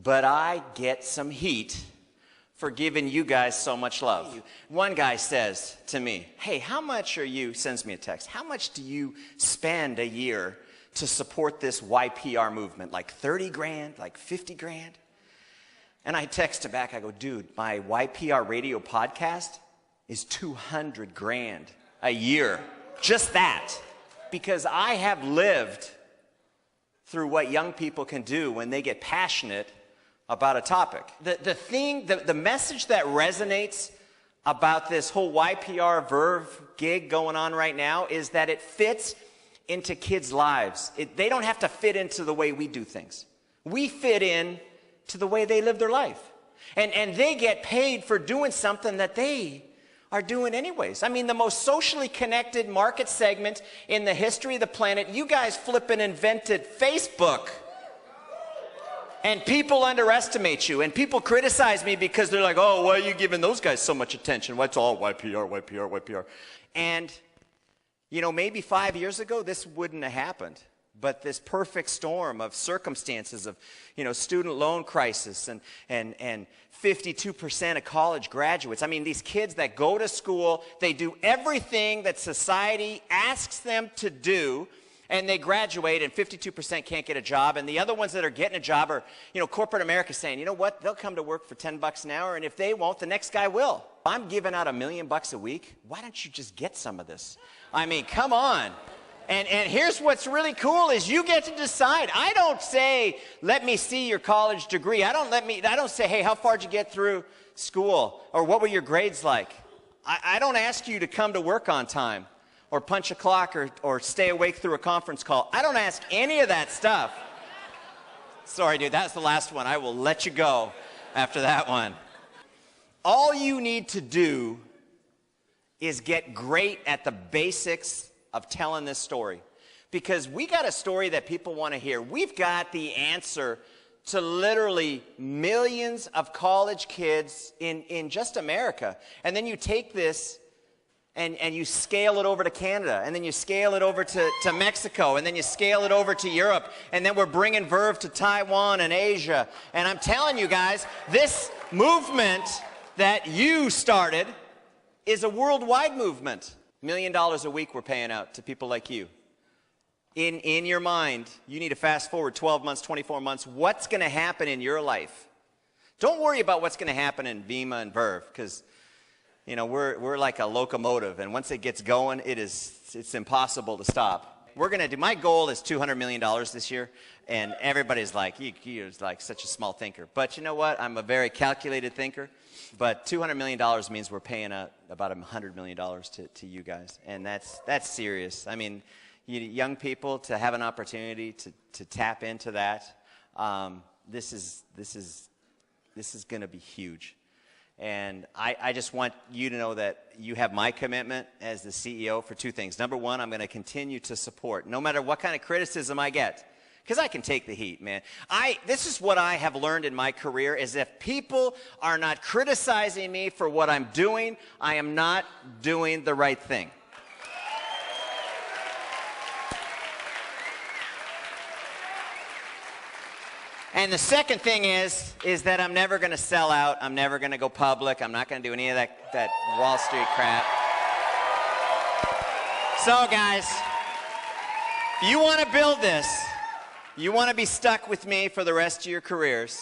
but I get some heat for giving you guys so much love. One guy says to me, hey, how much are you, sends me a text, how much do you spend a year to support this YPR movement? Like 30 grand, like 50 grand? And I text him back, I go, dude, my YPR radio podcast is 200 grand a year. Just that. Because I have lived through what young people can do when they get passionate about a topic. The message that resonates about this whole YPR Verve gig going on right now is that it fits into kids' lives. They don't have to fit into the way we do things. We fit in to the way they live their life. And they get paid for doing something that they are doing anyways. I mean, the most socially connected market segment in the history of the planet, you guys flipping invented Facebook. And people underestimate you, and people criticize me because they're like, oh, why are you giving those guys so much attention? What's all YPR, YPR, YPR? And, you know, maybe 5 years ago, this wouldn't have happened. But this perfect storm of circumstances of, you know, student loan crisis and 52% of college graduates. I mean, these kids that go to school, they do everything that society asks them to do, and they graduate, and 52% can't get a job. And the other ones that are getting a job are, you know, corporate America saying, you know what, they'll come to work for 10 bucks an hour, and if they won't, the next guy will. If I'm giving out $1 million a week, why don't you just get some of this? I mean, come on. And here's what's really cool is you get to decide. I don't say, let me see your college degree. I don't say, hey, how far did you get through school? Or what were your grades like? I don't ask you to come to work on time, or punch a clock, or stay awake through a conference call. I don't ask any of that stuff. Sorry, dude, that's the last one. I will let you go after that one. All you need to do is get great at the basics of telling this story. Because we got a story that people want to hear. We've got the answer to literally millions of college kids in just America. And then you take this and you scale it over to Canada, and then you scale it over to Mexico, and then you scale it over to Europe, and then we're bringing Verve to Taiwan and Asia. And I'm telling you guys, this movement that you started is a worldwide movement. $1 million a week we're paying out to people like you. In your mind, you need to fast forward 12 months, 24 months. What's going to happen in your life? Don't worry about what's going to happen in Vemma and Verve, because you know, we're like a locomotive, and once it gets going, it's impossible to stop. We're going to do, my goal is $200 million this year, and everybody's like, you're like such a small thinker. But you know what? I'm a very calculated thinker, but $200 million means we're paying out about $100 million to you guys, and that's serious. I mean, young people to have an opportunity to tap into that, this is going to be huge. And I just want you to know that you have my commitment as the CEO for two things. Number one, I'm going to continue to support, no matter what kind of criticism I get, because I can take the heat, man. This is what I have learned in my career, is if people are not criticizing me for what I'm doing, I am not doing the right thing. And the second thing is that I'm never going to sell out. I'm never going to go public. I'm not going to do any of that Wall Street crap. So, guys, if you want to build this, you want to be stuck with me for the rest of your careers,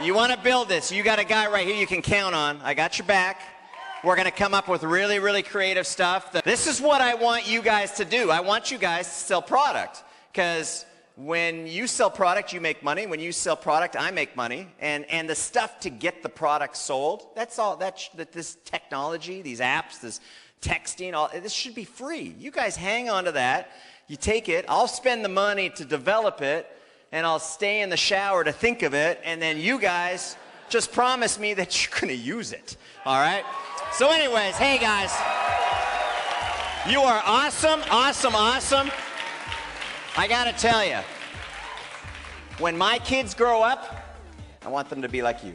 you want to build this, you got a guy right here you can count on. I got your back. We're going to come up with really, really creative stuff. This is what I want you guys to do. I want you guys to sell product, because when you sell product, you make money. When you sell product, I make money. And the stuff to get the product sold, that's all. This technology, these apps, this texting, this should be free. You guys hang on to that. You take it. I'll spend the money to develop it, and I'll stay in the shower to think of it. And then you guys just promise me that you're going to use it. All right? So anyways, hey, guys. You are awesome, awesome, awesome. I gotta tell you, when my kids grow up, I want them to be like you.